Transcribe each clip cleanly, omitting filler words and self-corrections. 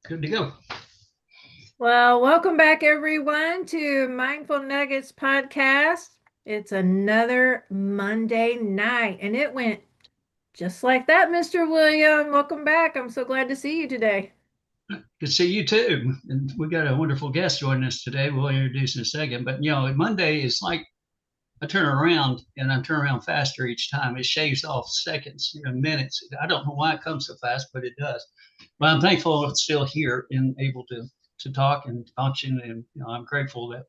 Good to go. Well, welcome back, everyone, to Mindful Nuggets podcast. It's another Monday night, and it went just like that, Mr. William. Welcome back. I'm so glad to see you today. Good to see you too. And we got a wonderful guest joining us today. We'll introduce in a second. But Monday is like I turn around and I turn around faster each time. It shaves off seconds, minutes. I don't know why it comes so fast, but it does. But I'm thankful it's still here and able to talk and function. And I'm grateful that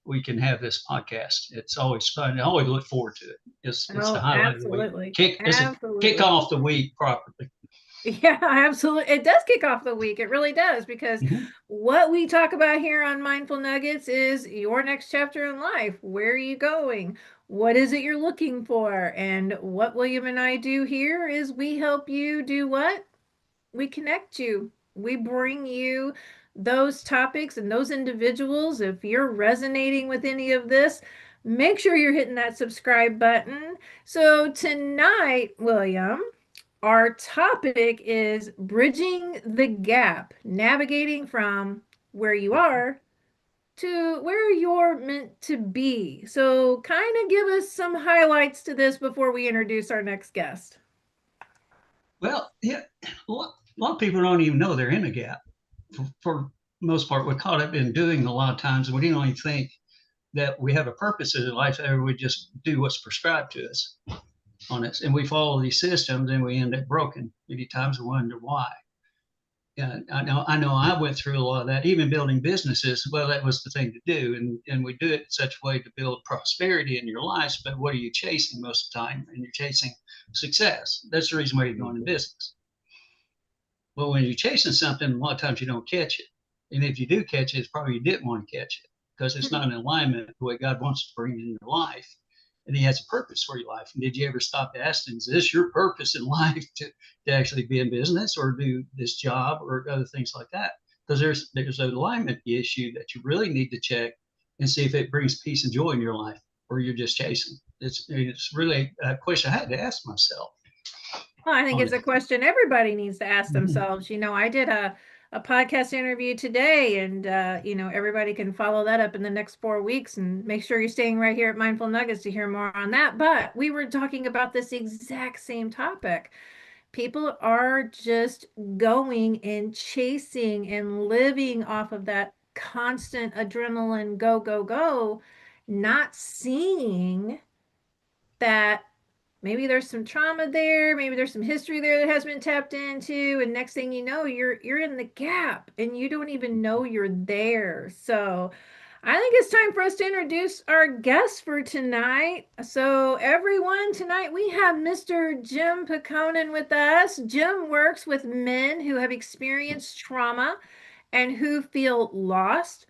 we can have this podcast. It's always fun. I always look forward to it. It's the Oh, highlight of the week. absolutely. It's a kick Absolutely. off the week properly. Yeah, absolutely. It does kick off the week. It really does because Mhm. what we talk about here on Mindful Nuggets is your next chapter in life. Where are you going? What is it you're looking for? And what William and I do here is we help you do what? We connect you. We bring you those topics and those individuals. If you're resonating with any of this, make sure you're hitting that subscribe button. So tonight, William, our topic is bridging the gap, navigating from where you are to where you're meant to be. So, kind of give us some highlights to this before we introduce our next guest. Well, yeah, a lot of people don't even know they're in a gap. For most part, we're caught up in doing a lot of times, and we don't even think that we have a purpose in life. Or we just do what's prescribed to us on it, and we follow these systems, and we end up broken. Many times we wonder why. Yeah, I know. I went through a lot of that, even building businesses. Well, that was the thing to do, and we do it in such a way to build prosperity in your lives. But what are you chasing most of the time? And you're chasing success. That's the reason why you're going in business. Well, when you're chasing something, a lot of times you don't catch it. And if you do catch it, it's probably you didn't want to catch it because it's not in alignment with what God wants to bring in your life. And He has a purpose for your life. And did you ever stop to ask Him, is this your purpose in life to actually be in business or do this job or other things like that? Because there's an alignment issue that you really need to check and see if it brings peace and joy in your life or you're just chasing. It's really a question I had to ask myself Well, I think on it's it. a question everybody needs to ask Mhm. themselves. I did a podcast interview today, and everybody can follow that up in the next 4 weeks. And make sure you're staying right here at Mindful Nuggets to hear more on that. But we were talking about this exact same topic. People are just going and chasing and living off of that constant adrenaline go, go, go, not seeing that maybe there's some trauma there, maybe there's some history there that has been tapped into, and next thing you know, you're in the gap and you don't even know you're there. So I think it's time for us to introduce our guest for tonight. So everyone, tonight we have Mr. Jim Pehkonen with us. Jim works with men who have experienced trauma and who feel lost,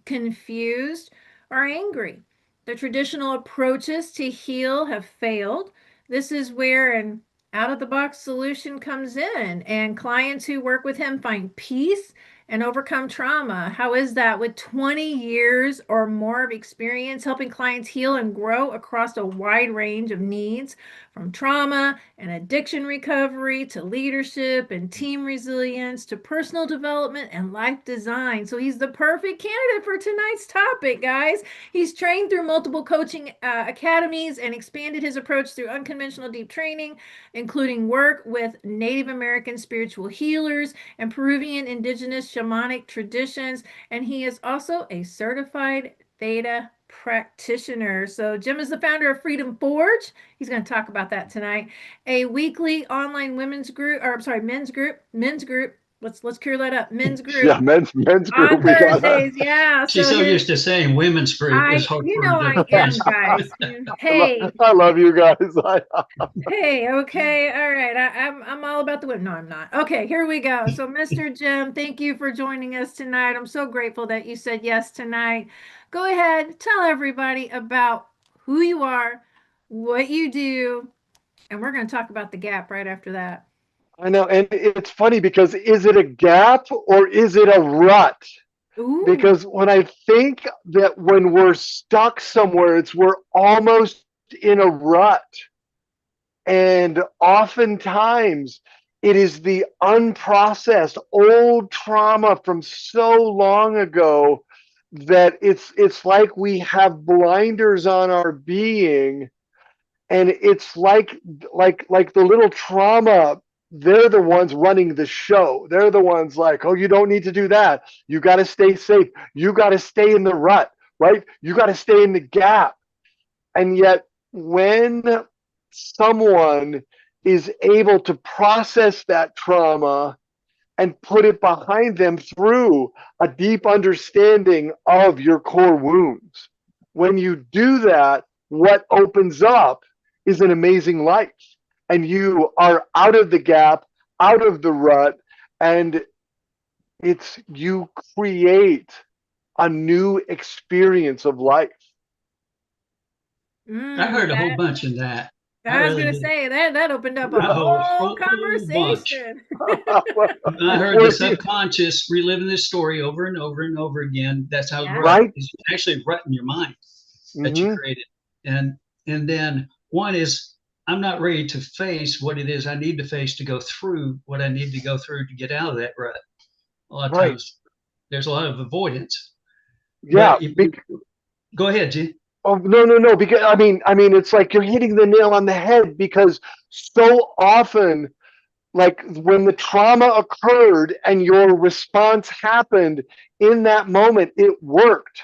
confused, or angry. The traditional approaches to heal have failed. This is where an out of the box solution comes in, and clients who work with him find peace and overcome trauma. How is that? With 20 years or more of experience helping clients heal and grow across a wide range of needs, from trauma and addiction recovery to leadership and team resilience to personal development and life design. So he's the perfect candidate for tonight's topic, guys. He's trained through multiple coaching academies and expanded his approach through unconventional deep training, including work with Native American spiritual healers and Peruvian indigenous shamanic traditions. And he is also a certified theta practitioner. So Jim is the founder of Freedom Forge. He's going to talk about that tonight. A weekly online women's group, or I'm sorry, men's group. Let's clear that up. Men's group Yeah, men's on group. We got Thursdays. Yeah. She's So so his used to saying women's group, it's hard for her I to am, just. guys. Hey, I love you guys. hey, okay, all right. I'm all about the women. No, I'm not. Okay, here we go. So, Mr. Jim, thank you for joining us tonight. I'm so grateful that you said yes tonight. Go ahead, tell everybody about who you are, what you do, and we're going to talk about the gap right after that. I know, and it's funny because is it a gap or is it a rut? Ooh. Because when I think that when we're stuck somewhere, it's we're almost in a rut. And oftentimes It is the unprocessed old trauma from so long ago that it's like we have blinders on our being, and it's like the little trauma, they're the ones running the show. They're the ones like, oh, you don't need to do that. You got to stay safe. You got to stay in the rut, right? You got to stay in the gap. And yet, when someone is able to process that trauma and put it behind them through a deep understanding of your core wounds, when you do that, what opens up is an amazing life. And you are out of the gap, out of the rut, and you create a new experience of life. I heard a whole bunch in that. I was really going to say that opened up a whole conversation. I heard the subconscious reliving this story over and over and over again. That's how right. It's actually rut in your mind that you created. And then one is, I'm not ready to face what it is I need to face to go through what I need to go through to get out of that rut. A lot of times there's a lot of avoidance. Yeah. Go ahead, G. Oh, no. Because I mean, it's like you're hitting the nail on the head, because so often, like when the trauma occurred and your response happened in that moment, it worked.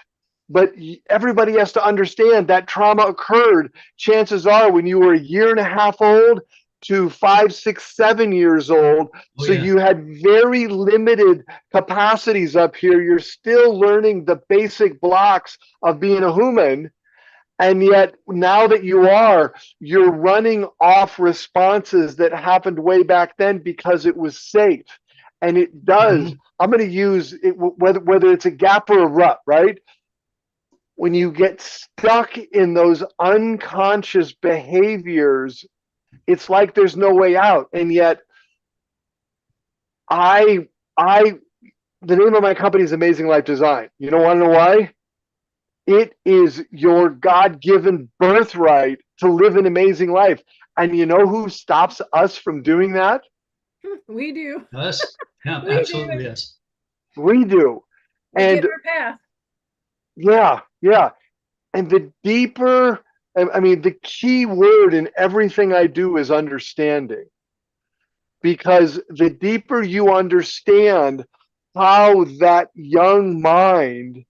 But everybody has to understand that trauma occurred, chances are, when you were 1.5 years old to 5, 6, 7 years old. Oh, so you had very limited capacities up here. You're still learning the basic blocks of being a human. And yet now that you're running off responses that happened way back then because it was safe. And it does, I'm going to use it, whether it's a gap or a rut, right? When you get stuck in those unconscious behaviors, it's like there's no way out. And yet the name of my company is Amazing Life Design. You don't want to know why? It is your God-given birthright to live an amazing life. And you know who stops us from doing that? We do. Us? Yeah, absolutely, yes. We do. We get our path. Yeah. And the deeper, the key word in everything I do is understanding. Because the deeper you understand how that young mind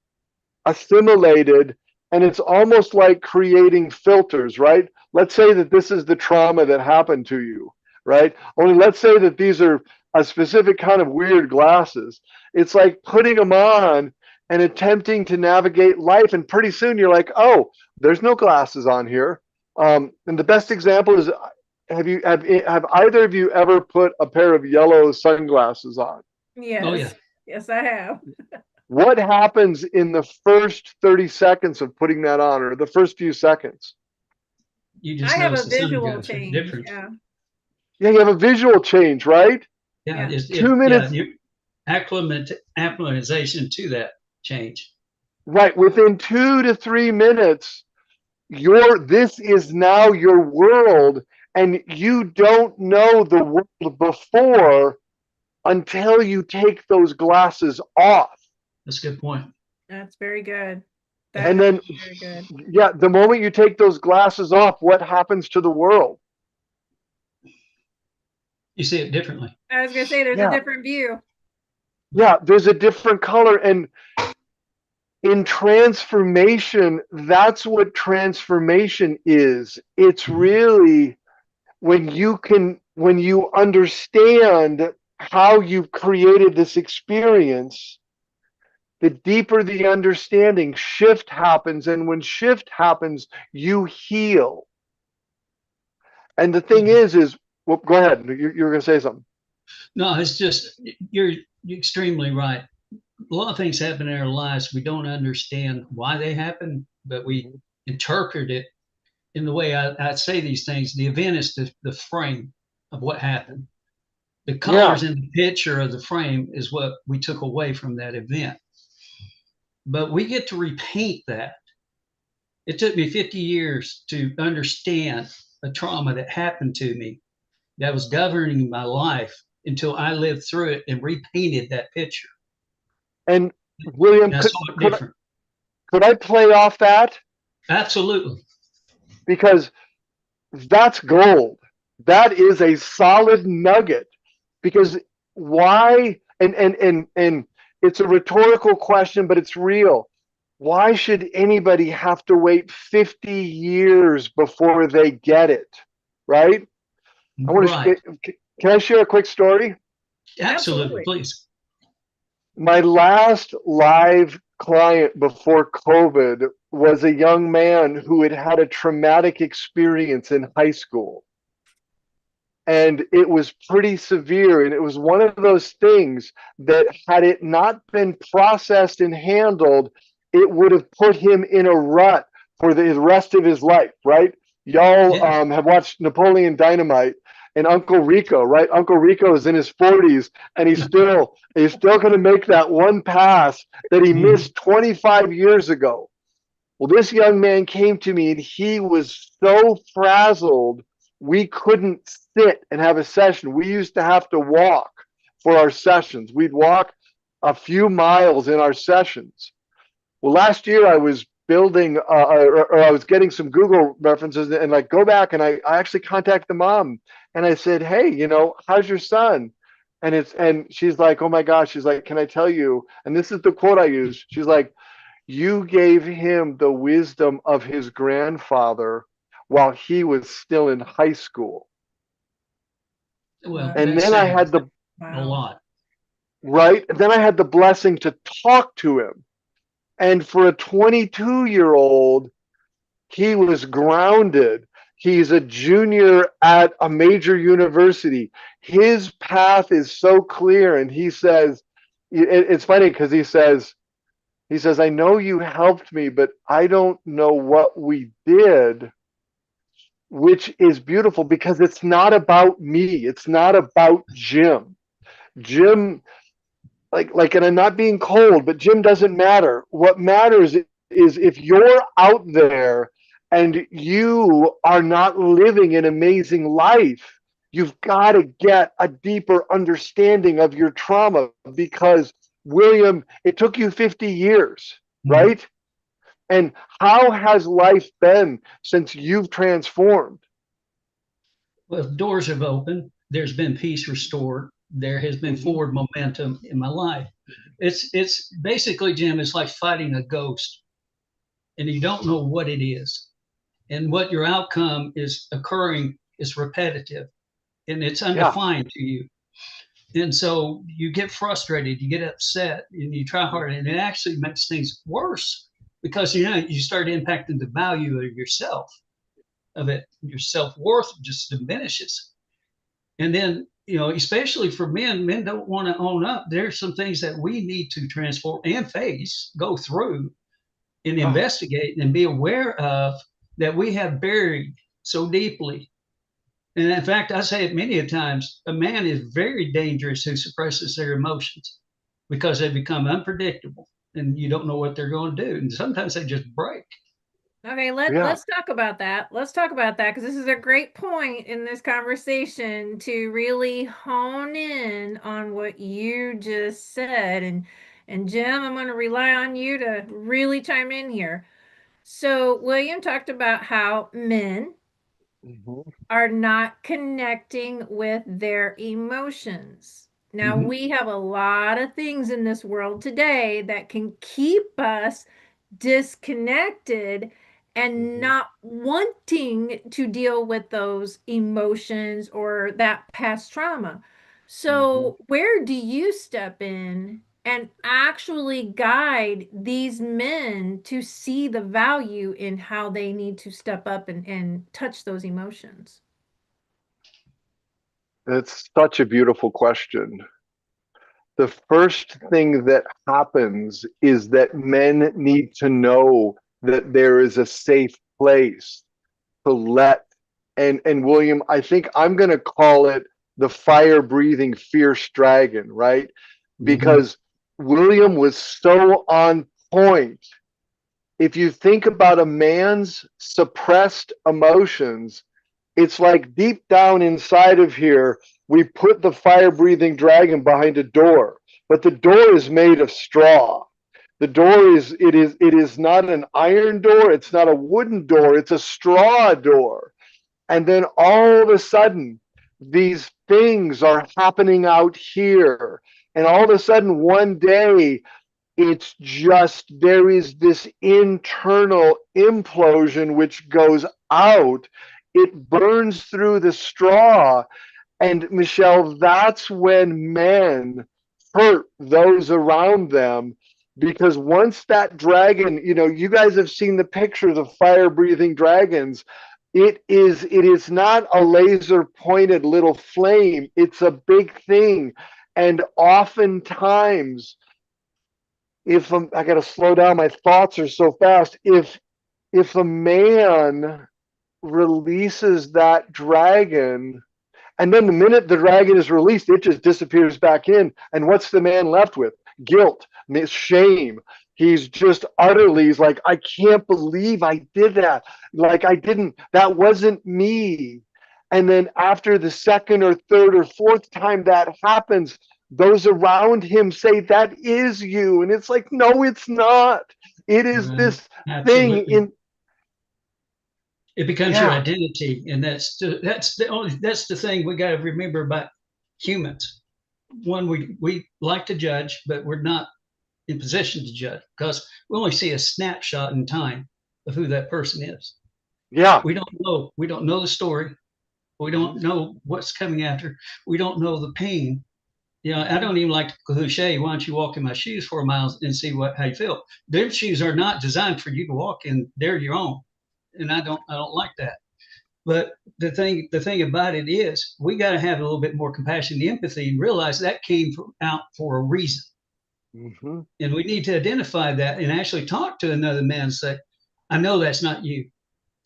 assimilated, and it's almost like creating filters, right? Let's say that this is the trauma that happened to you, right? Only let's say that these are a specific kind of weird glasses. It's like putting them on and attempting to navigate life, and pretty soon you're like, oh, there's no glasses on here. And the best example is, have either of you ever put a pair of yellow sunglasses on? Yes. Oh, yeah. Yes, I have. What happens in the first 30 seconds of putting that on, or the first few seconds? You just have a visual change. Different. Yeah, you have a visual change, right? Yeah, it's 2 minutes. Acclimatization to that change. Right, within 2 to 3 minutes, this is now your world, and you don't know the world before until you take those glasses off. That's a good point. That's very good. And then, very good. Yeah, the moment you take those glasses off, what happens to the world? You see it differently. I was going to say, there's a different view. Yeah, there's a different color. And in transformation, that's what transformation is. It's really when you understand how you've created this experience, the deeper the understanding, shift happens. And when shift happens, you heal. And the thing is well, go ahead. You were going to say something. No, it's just, you're extremely right. A lot of things happen in our lives. We don't understand why they happen, but we interpret it in the way I say these things. The event is the frame of what happened. The colors in the picture of the frame is what we took away from that event. But we get to repaint that. It took me 50 years to understand a trauma that happened to me. that was governing my life until I lived through it and repainted that picture. And William, And I saw it could different. could I play off that? Absolutely. Because that's gold. That is a solid nugget. Because why? And it's a rhetorical question, but it's real. Why should anybody have to wait 50 years before they get it? Right? I want Right. to. Can I share a quick story? Absolutely. Absolutely. Please. My last live client before COVID was a young man who had had a traumatic experience in high school. And it was pretty severe. And it was one of those things that, had it not been processed and handled, it would have put him in a rut for the rest of his life, right? Y'all Yeah. have watched Napoleon Dynamite and Uncle Rico, right? Uncle Rico is in his 40s and he's still going to make that one pass that he missed 25 years ago. Well, this young man came to me and he was so frazzled, we couldn't sit and have a session. We used to have to walk for our sessions. We'd walk a few miles in our sessions. Well, last year I was building, or I was getting some Google references, and like go back, and I actually contacted the mom, and I said, hey, how's your son? And she's like, oh my gosh, she's like, can I tell you? And this is the quote I used. She's like, you gave him the wisdom of his grandfather while he was still in high school. Well, And that's then I saying had the a lot. right, and then I had the blessing to talk to him. And for a 22-year-old, he was grounded. He's a junior at a major university. His path is so clear. And he says, it's funny because he says, I know you helped me, but I don't know what we did, which is beautiful because it's not about me. It's not about Jim. Jim, and I'm not being cold, but Jim doesn't matter. What matters is if you're out there and you are not living an amazing life, you've got to get a deeper understanding of your trauma because, William, it took you 50 years, right? And how has life been since you've transformed? Well, doors have opened. There's been peace restored. There has been forward momentum in my life. It's basically, Jim, it's like fighting a ghost, and you don't know what it is, and what your outcome is occurring is repetitive, and it's undefined to you. And so you get frustrated, you get upset, and you try hard, and it actually makes things worse because you start impacting the value of yourself, of it. Your self-worth just diminishes. And then, especially for men don't want to own up. There's some things that we need to transform and face, go through and investigate and be aware of that we have buried so deeply. And in fact, I say it many a times, a man is very dangerous who suppresses their emotions because they become unpredictable and you don't know what they're going to do. And sometimes they just break. Okay, let's talk about that. Let's talk about that because this is a great point in this conversation to really hone in on what you just said. And Jim, I'm going to rely on you to really chime in here. So William talked about how men are not connecting with their emotions. Now, we have a lot of things in this world today that can keep us disconnected and not wanting to deal with those emotions or that past trauma. So, where do you step in and actually guide these men to see the value in how they need to step up and touch those emotions? It's such a beautiful question. The first thing that happens is that men need to know that there is a safe place to let, and William, I think I'm going to call it the fire breathing fierce dragon, right? Because William was so on point. If you think about a man's suppressed emotions, it's like deep down inside of here, we put the fire breathing dragon behind a door, but the door is made of straw. The door is not an iron door, it's not a wooden door, it's a straw door. And then all of a sudden, these things are happening out here. And all of a sudden, one day, it's just there is this internal implosion which goes out. It burns through the straw. And Michelle, that's when men hurt those around them. Because once that dragon, you guys have seen the pictures of fire breathing dragons. It is not a laser pointed little flame. It's a big thing. And oftentimes, I got to slow down, my thoughts are so fast. If a man releases that dragon, and then the minute the dragon is released, it just disappears back in. And what's the man left with? Guilt, shame. He's just utterly, he's like, I can't believe I did that. Like, that wasn't me. And then after the second or third or fourth time that happens, those around him say, that is you. And it's like, no, it's not. It is this thing Absolutely. It becomes your identity, and that's the thing we got to remember about humans. One, we like to judge, but we're not in position to judge because we only see a snapshot in time of who that person is. Yeah. We don't know the story. We don't know what's coming after. We don't know the pain. I don't even like the cliche, why don't you walk in my shoes for a mile and see how you feel? Them shoes are not designed for you to walk in. They're your own. And I don't like that. But the thing about it is we got to have a little bit more compassion and empathy and realize that came out for a reason. Mm-hmm. And we need to identify that and actually talk to another man and say, I know that's not you.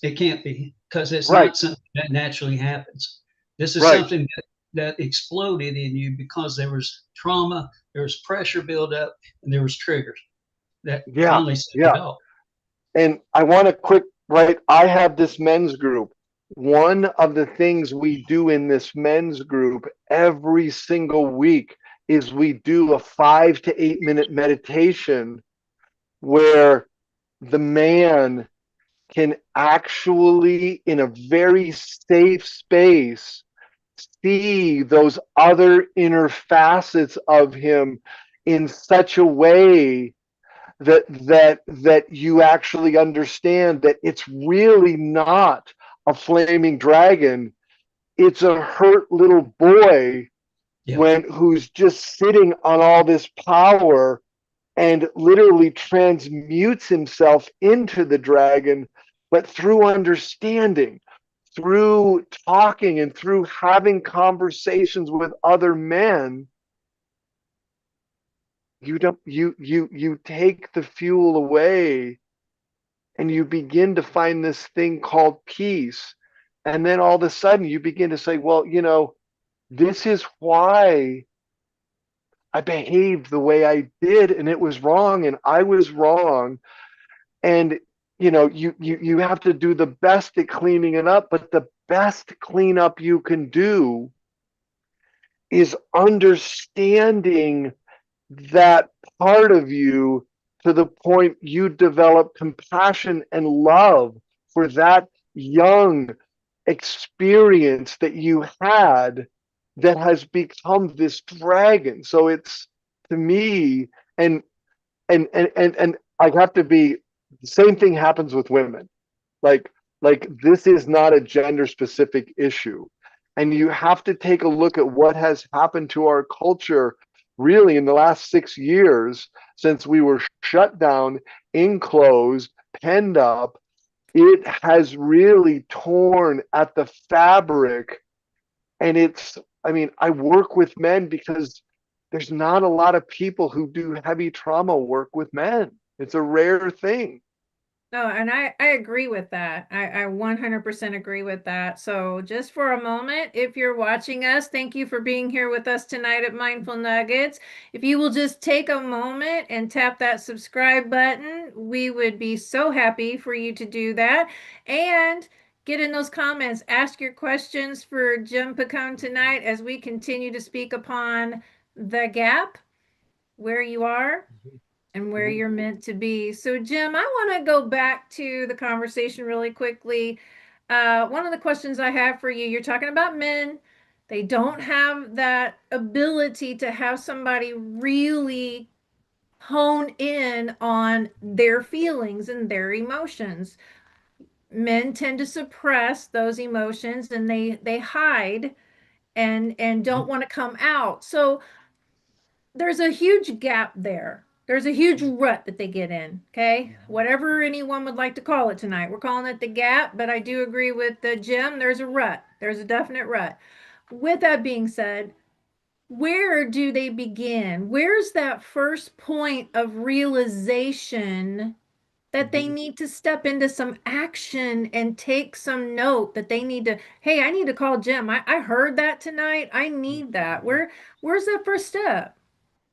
It can't be, because it's not something that naturally happens. This is something that exploded in you because there was trauma, there was pressure buildup, and there was triggers that finally set it off. And I want to I have this men's group. One of the things we do in this men's group every single week is we do a 5 to 8 minute meditation where the man can actually, in a very safe space, see those other inner facets of him in such a way that you actually understand that it's really not a flaming dragon. It's a hurt little boy who's just sitting on all this power and literally transmutes himself into the dragon, but through understanding, through talking, and through having conversations with other men, you take the fuel away and you begin to find this thing called peace. And then all of a sudden you begin to say, well, this is why I behaved the way I did, and it was wrong, and I was wrong. And you have to do the best at cleaning it up, but the best cleanup you can do is understanding that part of you to the point you develop compassion and love for that young experience that you had that has become this dragon. So it's, to me, and I have to be, the same thing happens with women. Like this is not a gender specific issue. And you have to take a look at what has happened to our culture really in the last 6 years since we were shut down, enclosed, penned up. It has really torn at the fabric. And I work with men because there's not a lot of people who do heavy trauma work with men. It's a rare thing. No, and I agree with that. I 100% agree with that. So just for a moment, if you're watching us, thank you for being here with us tonight at Mindful Nuggets. If you will just take a moment and tap that subscribe button, we would be so happy for you to do that. And get in those comments. Ask your questions for Jim Pehkonen tonight as we continue to speak upon the gap, where you are and where you're meant to be. So, Jim, I want to go back to the conversation really quickly. One of the questions I have for you, you're talking about men. They don't have that ability to have somebody really hone in on their feelings and their emotions. Men tend to suppress those emotions and they hide and don't want to come out. So there's a huge gap there. There's a huge rut that they get in. Okay. Whatever anyone would like to call it tonight. We're calling it the gap, but I do agree with Jim. There's a rut. There's a definite rut. With that being said, where do they begin? Where's that first point of realization that they need to step into some action and take some note, that they need to, hey, I need to call Jim. I heard that tonight. I need that. Where's that first step?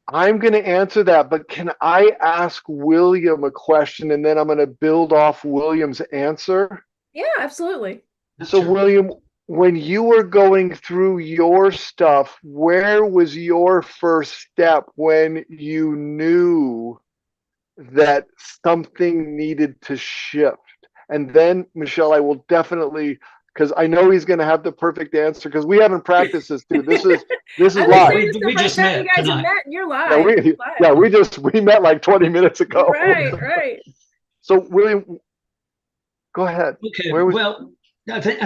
I'm going to answer that, but can I ask William a question and then I'm going to build off William's answer? Yeah, absolutely. So, Sure. William, when you were going through your stuff, where was your first step when you knew that something needed to shift? And then, Michelle, I will definitely, because I know he's going to have the perfect answer, because we haven't practiced this too. This is I was live. saying this the We first just time you met guys have tonight. met and you're Yeah, live. You're live. we met like 20 minutes ago. Right. So, William, go ahead. Okay. Where was Well, I think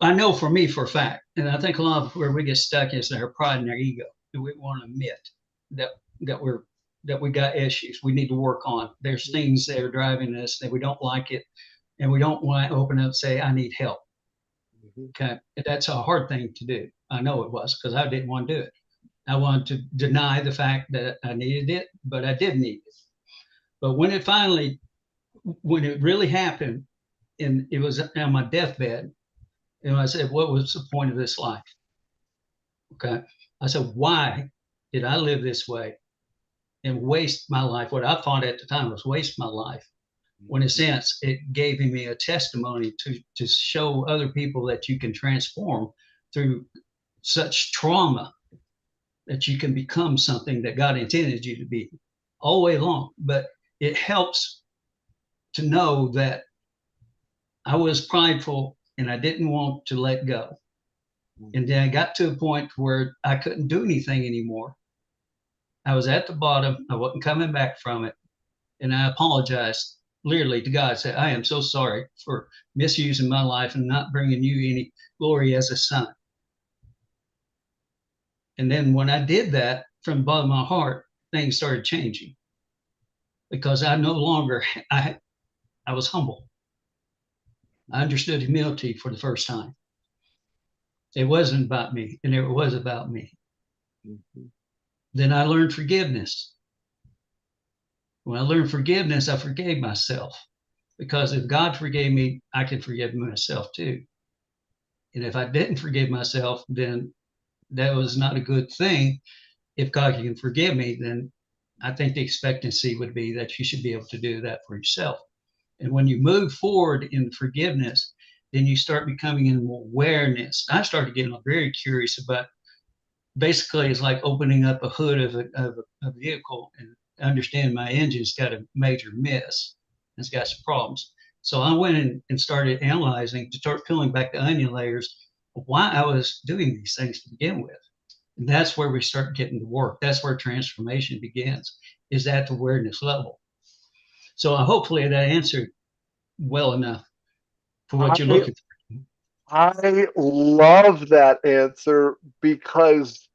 I know for me for a fact, and I think a lot of where we get stuck is our pride and our ego. Do we want to admit that that we're that we got issues we need to work on? There's things that are driving us that we don't like it, and we don't want to open up and say, I need help. Okay. That's a hard thing to do. I know it was, because I didn't want to do it. I wanted to deny the fact that I needed it, but I did need it. But when it really happened, and it was on my deathbed, and I said, what was the point of this life? Okay. I said, why did I live this way and waste my life? What I thought at the time was waste my life. When in a sense, it gave me a testimony to show other people that you can transform through such trauma, that you can become something that God intended you to be all the way long. But it helps to know that I was prideful and I didn't want to let go. And then I got to a point where I couldn't do anything anymore. I was at the bottom. I wasn't coming back from it. And I apologized literally to God. I said, I am so sorry for misusing my life and not bringing you any glory as a son. And then when I did that from the bottom of my heart, things started changing, because I no longer, I was humble. I understood humility for the first time. It wasn't about me, and it was about me. Then I learned forgiveness. When I learned forgiveness, I forgave myself, because if God forgave me, I can forgive myself too. And if I didn't forgive myself, then that was not a good thing. If God can forgive me, then I think the expectancy would be that you should be able to do that for yourself. And when you move forward in forgiveness, then you start becoming in awareness. I started getting very curious about, basically, it's like opening up a hood of a vehicle and understanding my engine's got a major miss. It's got some problems. So I went in and started analyzing to start peeling back the onion layers of why I was doing these things to begin with. And that's where we start getting to work. That's where transformation begins, is at the awareness level. So hopefully that answered well enough for what you're looking for. I love that answer, because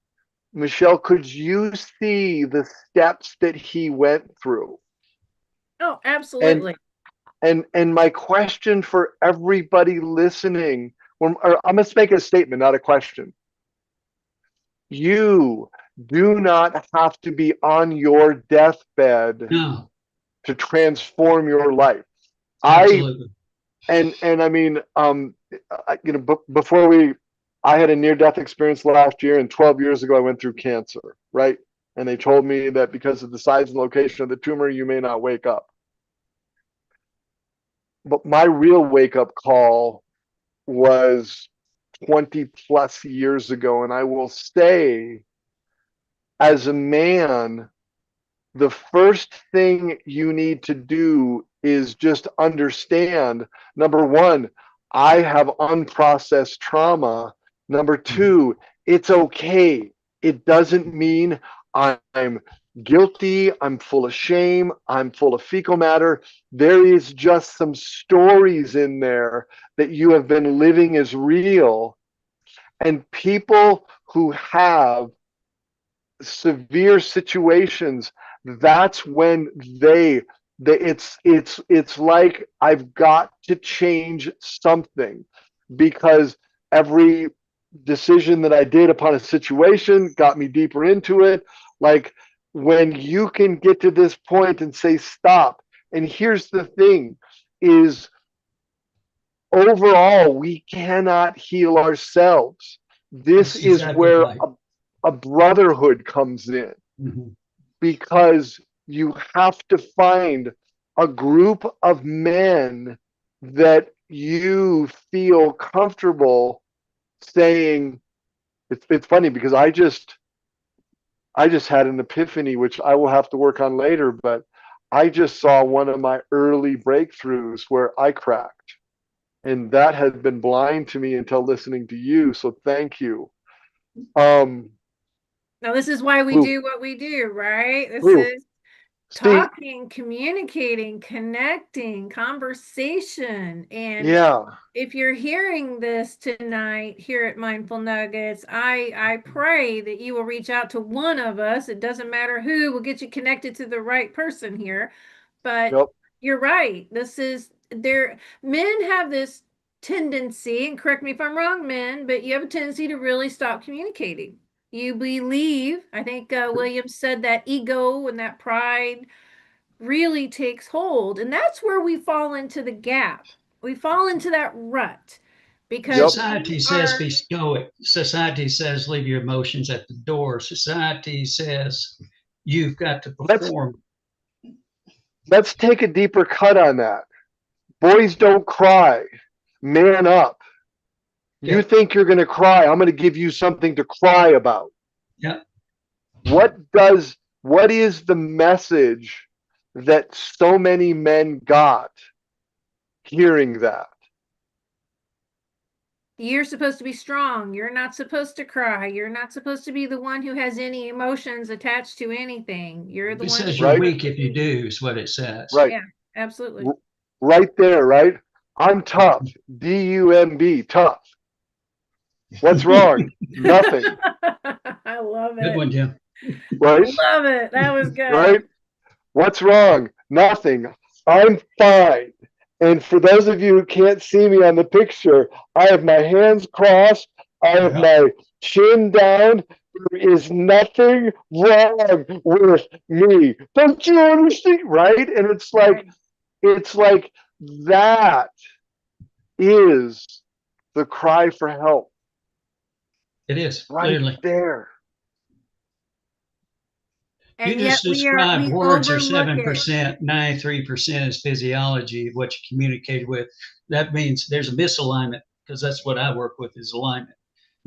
Michelle, could you see the steps that he went through? Oh, And absolutely. and my question for everybody listening, or I'm going to make a statement, not a question. You do not have to be on your deathbed No, to transform your life. absolutely. And I mean, before I had a near death experience last year, and 12 years ago, I went through cancer, right? And they told me that because of the size and location of the tumor, you may not wake up. But my real wake up call was 20 plus years ago. And I will say, as a man, the first thing you need to do is just understand, number one, I have unprocessed trauma. Number two, it's okay. It doesn't mean I'm guilty, I'm full of shame, I'm full of fecal matter. There is just some stories in there that you have been living as real. And people who have severe situations, that's when it's like I've got to change something, because every decision that I did upon a situation got me deeper into it. Like, when you can get to this point and say stop. And here's the thing is, overall, we cannot heal ourselves. This That's is exactly where right. a brotherhood comes in, because you have to find a group of men that you feel comfortable saying. It's funny because I just had an epiphany, which I will have to work on later, but I just saw one of my early breakthroughs where I cracked. And that had been blind to me until listening to you. So thank you. Um, Now, this is why we ooh, do what we do, right? This ooh. is See, talking, communicating, connecting, conversation. And yeah, if you're hearing this tonight here at Mindful Nuggets, I pray that you will reach out to one of us. It doesn't matter who, will get you connected to the right person here. But yep, you're right. This is there. Men have this tendency, and correct me if I'm wrong, men, but you have a tendency to really stop communicating. You believe, I think William said that ego and that pride really takes hold. And that's where we fall into the gap. We fall into that rut because yep, Society we says are, be stoic. Society says leave your emotions at the door. Society says you've got to let's perform. let's take a deeper cut on that. Boys don't cry. Man up. You Yeah, think you're going to cry? I'm going to give you something to cry about. yeah. What is the message that so many men got hearing that? you're supposed to be strong. You're not supposed to cry. You're not supposed to be the one who has any emotions attached to anything. You're the It one says you're Right? supposed weak to if you be. do, is what it says. Right. Yeah, absolutely. Right there, right? I'm tough. DUMB, tough. What's wrong? Nothing. I love Good it. one, Jim. Right? Love it. That was good. Right? What's wrong? Nothing. I'm fine. And for those of you who can't see me on the picture, I have my hands crossed. I have Yeah, my chin down. There is nothing wrong with me. Don't you understand? Right? And Right. it's like that is the cry for help it is, right literally. there. You And yet just described we words are overlook it. 7%, 93% is physiology of what you communicate with. That means there's a misalignment, because that's what I work with is alignment.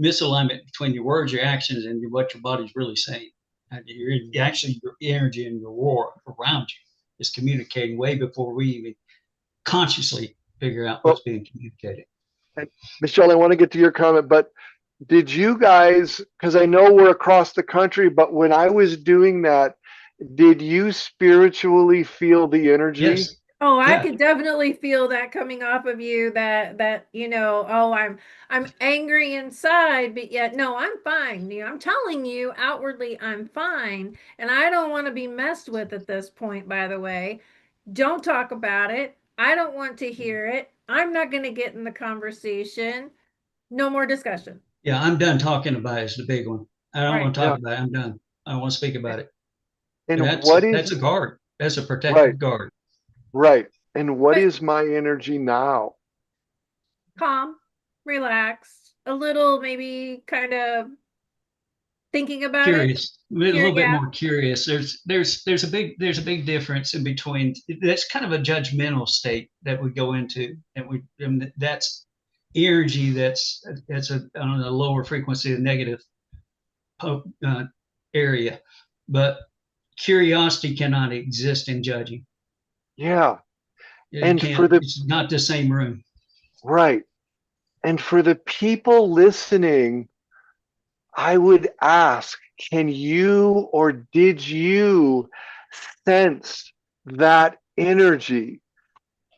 Misalignment between your words, your actions, and what your body's really saying. And actually, your energy and your roar around you is communicating way before we even consciously figure out Well, what's being communicated. and Michelle, I want to get to your comment, but did you guys, because I know we're across the country, but when I was doing that, did you spiritually feel the energy? Yes. Oh, I Yeah. could definitely feel that coming off of you that, oh, I'm angry inside, but yet no, I'm fine. I'm telling you outwardly I'm fine, and I don't want to be messed with at this point, by the way. Don't talk about it. I don't want to hear it. I'm not going to get in the conversation. No more discussion. Yeah. I'm done talking about it. Is the big one. I don't Right. want to talk Yeah. about it. I'm done. I don't want to speak about it. And And what is that's a guard. That's a right, protective guard. right. And what But is my energy now? calm, relaxed, a little maybe kind of thinking about it. Curious, a little bit Yeah. more curious. There's a big difference in between. That's kind of a judgmental state that we go into, and that's energy that's on a lower frequency, a negative area. But curiosity cannot exist in judging. Yeah. It And for can't. the, It's not the same room. right. And for the people listening, I would ask, can you or did you sense that energy?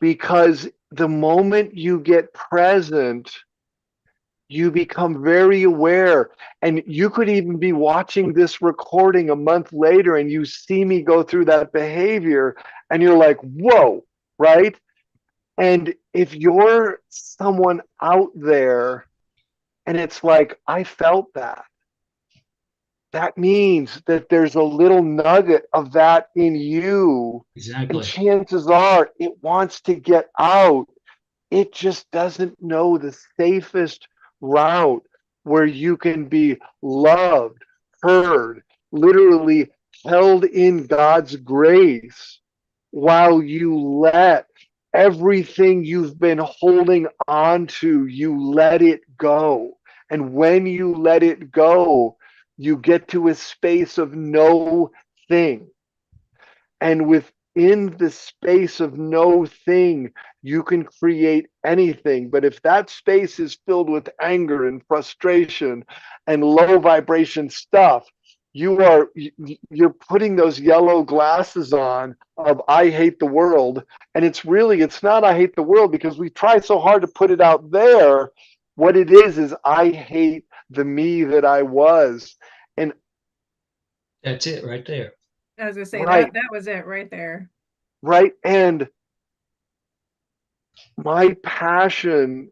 Because the moment you get present, you become very aware. And you could even be watching this recording a month later and you see me go through that behavior and you're like, whoa, right? And if you're someone out there and it's like, I felt that, that means that there's a little nugget of that in you. And Exactly. chances are it wants to get out. It just doesn't know the safest route where you can be loved, heard, literally held in God's grace while you let everything you've been holding on to, you let it go. And when you let it go, you get to a space of no thing. And within the space of no thing, you can create anything. But if that space is filled with anger and frustration and low vibration stuff, you're putting those yellow glasses on of I hate the world. And it's not I hate the world because we try so hard to put it out there. What it is I hate the me that I was. And That's it right there. I was gonna say right, that was it right there. right. And my passion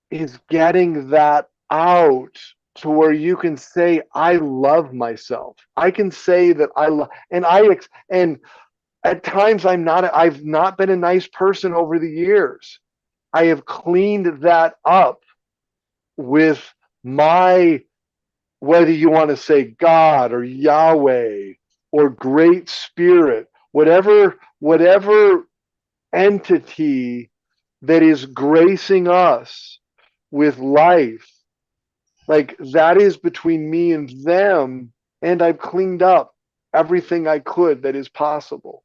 is getting that out to where you can say I love myself. I can say that I love, and at times I've not been a nice person over the years. I have cleaned that up with my, whether you want to say God or Yahweh or Great Spirit, whatever entity that is gracing us with life, like that is between me and them. And I've cleaned up everything I could that is possible.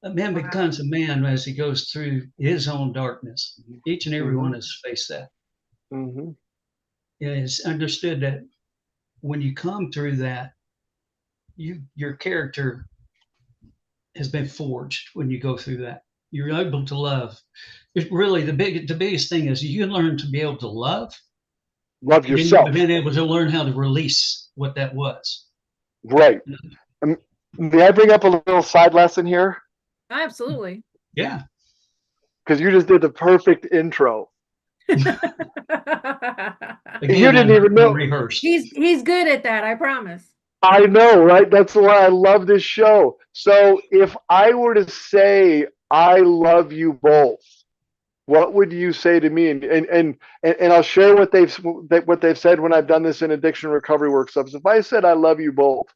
A man Wow. becomes a man as he goes through his own darkness. Each and every one has faced that. Mm-hmm. And it's understood that when you come through that, your character has been forged when you go through that. You're able to love. It's really the biggest thing is you learn to be able to love, Love and then you've yourself. been able to learn how to release what that was. Right. May I bring up a little side lesson here? Absolutely. Yeah. Because you just did the perfect intro. Again, You didn't even I'm know. rehearsed. He's good at that, I promise. I know, right? That's why I love this show. So if I were to say, I love you both, what would you say to me? And I'll share what they've said when I've done this in addiction recovery workshops. If I said I love you both,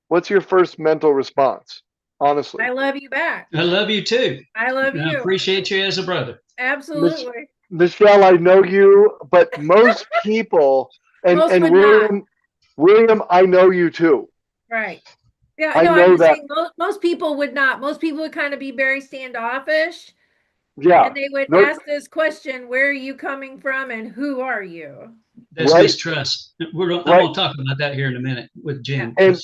what's your first mental response? Honestly, I love you back. I love you too. I love And I you. appreciate you as a brother. Absolutely. Michelle, I know you, but most people Most and would not. William, I know you too. Right. Yeah, I no, I'm know just that. saying most people would not. Most people would kind of be very standoffish Yeah, and they would no, ask this question, where are you coming from and who are you? That's right, mistrust. I'm right. going to talk about that here in a minute with Yeah. Jim.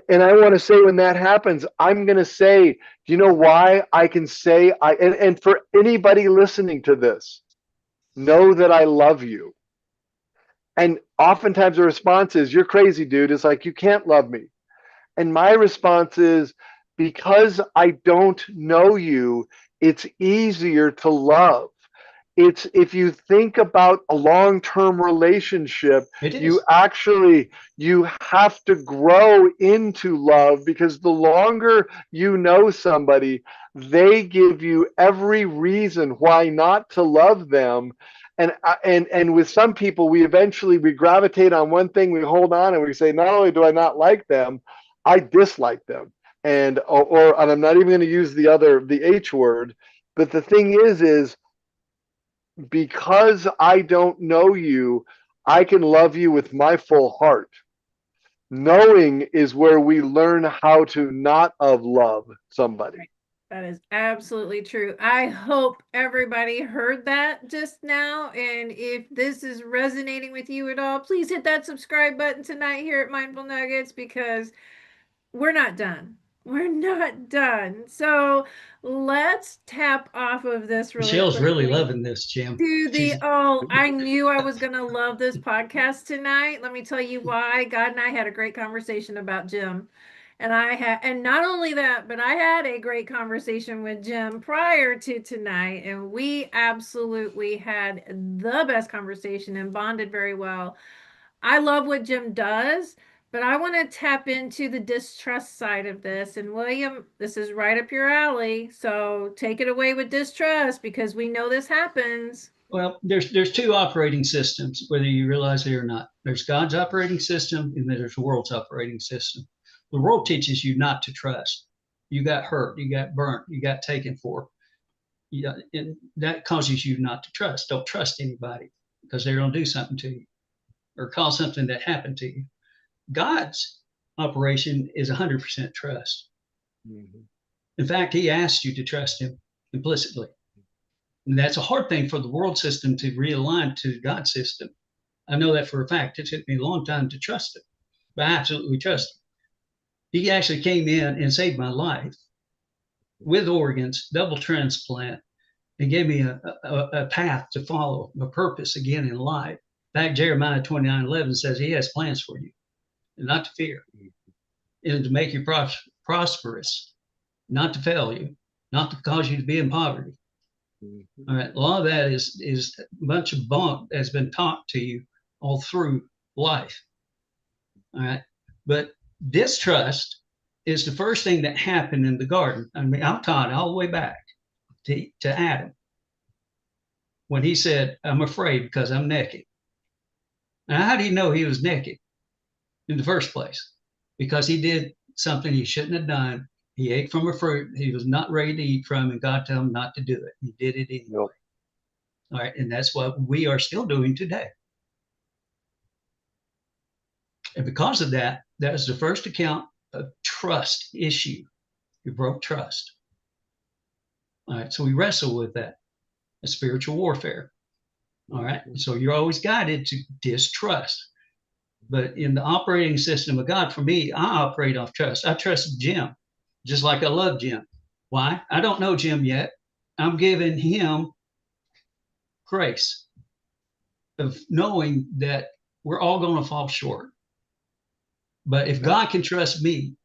And I want to say when that happens, I'm going to say, do you know why I can say and for anybody listening to this, know that I love you. And oftentimes the response is, you're crazy, dude. It's like, you can't love me. And my response is, because I don't know you, it's easier to love. It's if you think about a long-term relationship, it you is. actually you have to grow into love because the longer you know somebody, they give you every reason why not to love them. And with some people, we gravitate on one thing, we hold on, and we say, not only do I not like them, I dislike them. And I'm not even going to use the H word, but the thing is because I don't know you, I can love you with my full heart. Knowing is where we learn how to not of love somebody. Right. That is absolutely true. I hope everybody heard that just now. And if this is resonating with you at all, please hit that subscribe button tonight here at Mindful Nuggets, because we're not done. We're not done. So let's tap off of this really Michelle's really quickly loving this, Jim. to the She's I knew I was gonna love this podcast tonight. Let me tell you why. God and I had a great conversation about Jim. And not only that, but I had a great conversation with Jim prior to tonight, and we absolutely had the best conversation and bonded very well. I love what Jim does, but I want to tap into the distrust side of this. And William, this is right up your alley. So take it away with distrust, because we know this happens. Well, there's two operating systems, whether you realize it or not. There's God's operating system, and then there's the world's operating system. The world teaches you not to trust. You got hurt, you got burnt, you got taken for. And that causes you not to trust. Don't trust anybody because they're going to do something to you or cause something that happened to you. God's operation is 100% trust. Mm-hmm. In fact, he asks you to trust him implicitly. And that's a hard thing for the world system to realign to God's system. I know that for a fact. It took me a long time to trust him, but I absolutely trust him. He actually came in and saved my life with organs, double transplant, and gave me a path to follow, a purpose again in life. In fact, Jeremiah 29:11 says he has plans for you, and not to fear, and to make you prosperous, not to fail you, not to cause you to be in poverty. All right, a lot of that is a bunch of bunk that's been taught to you all through life. All right, but distrust is the first thing that happened in the garden. I mean, I'm taught all the way back to Adam when he said, "I'm afraid because I'm naked." Now, how do you know he was naked in the first place? Because he did something he shouldn't have done. He ate from a fruit he was not ready to eat from, and God told him not to do it. He did it anyway. Nope. All right, and that's what we are still doing today. And because of that, that is the first account of trust issue. You broke trust. All right, so we wrestle with that, a spiritual warfare. All right, so you're always guided to distrust. But in the operating system of God, for me, I operate off trust. I trust Jim, just like I love Jim. Why? I don't know Jim yet. I'm giving him grace of knowing that we're all going to fall short. But if God can trust me